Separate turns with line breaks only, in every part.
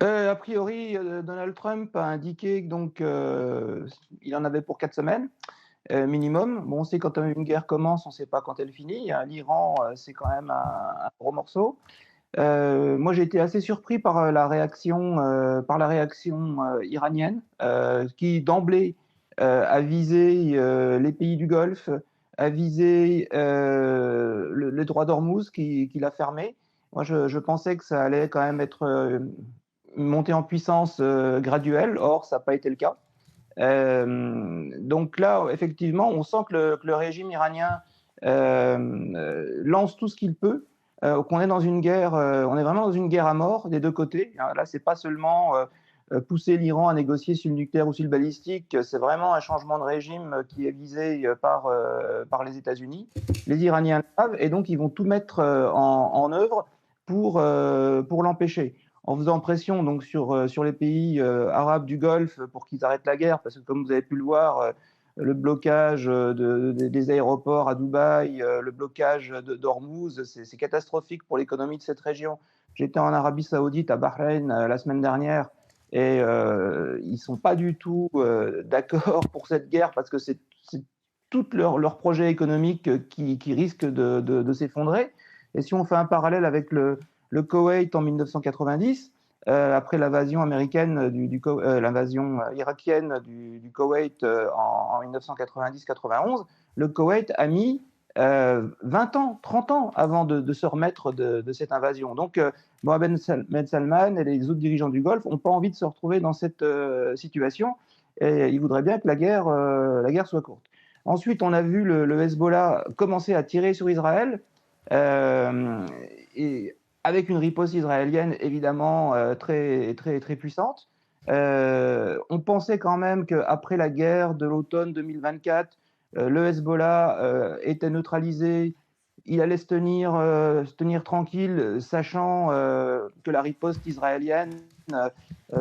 A priori, Donald Trump a indiqué que donc, il en avait pour 4 semaines, minimum. Bon, on sait quand une guerre commence, on ne sait pas quand elle finit, hein. L'Iran, c'est quand même un gros morceau. Moi, j'ai été assez surpris par, la réaction, iranienne, qui d'emblée, a visé, les pays du Golfe, a visé, le détroit d'Ormuz qu'il a fermé. Moi, je pensais que ça allait quand même être, une montée en puissance, graduelle. Or ça n'a pas été le cas. Donc là, effectivement, on sent que le régime iranien, lance tout ce qu'il peut, qu'on est dans une guerre, on est vraiment dans une guerre à mort des 2 côtés, hein. Là, c'est pas seulement, pousser l'Iran à négocier sur le nucléaire ou sur le balistique, c'est vraiment un changement de régime, qui est visé, par les États-Unis. Les Iraniens le savent et donc ils vont tout mettre, en œuvre pour l'empêcher, en faisant pression donc sur les pays, arabes du Golfe pour qu'ils arrêtent la guerre. Parce que comme vous avez pu le voir, le blocage, des aéroports à Dubaï, le blocage d'Ormuz, c'est catastrophique pour l'économie de cette région. J'étais en Arabie Saoudite, à Bahreïn, la semaine dernière et ils sont pas du tout, d'accord pour cette guerre parce que c'est tout leur projet économique, qui risque de s'effondrer. Et si on fait un parallèle avec le Koweït en 1990, après l'invasion américaine l'invasion irakienne du Koweït, en 1990-91, le Koweït a mis 20 ans, 30 ans avant de se remettre de cette invasion. Donc, Mohamed Ben Salman et les autres dirigeants du Golfe n'ont pas envie de se retrouver dans cette situation et ils voudraient bien que la guerre soit courte. Ensuite, on a vu le Hezbollah commencer à tirer sur Israël. Et avec une riposte israélienne évidemment très, très, très puissante. On pensait quand même qu'après la guerre de l'automne 2024, le Hezbollah était neutralisé, il allait se tenir tranquille, sachant que la riposte israélienne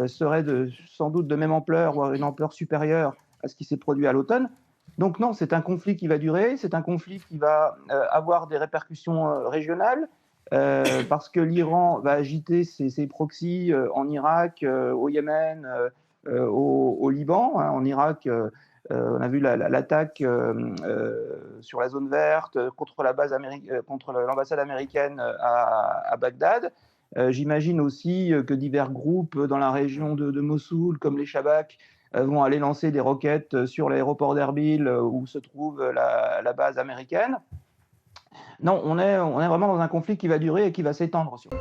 serait sans doute de même ampleur, voire une ampleur supérieure à ce qui s'est produit à l'automne. Donc non, c'est un conflit qui va durer, c'est un conflit qui va avoir des répercussions régionales, parce que l'Iran va agiter ses proxys en Irak, au Yémen, au Liban, hein. En Irak, on a vu l'attaque sur la zone verte contre contre l'ambassade américaine à Bagdad. J'imagine aussi que divers groupes dans la région de Mossoul, comme les Shabak, vont aller lancer des roquettes sur l'aéroport d'Erbil, où se trouve la base américaine. Non, on est vraiment dans un conflit qui va durer et qui va s'étendre surtout.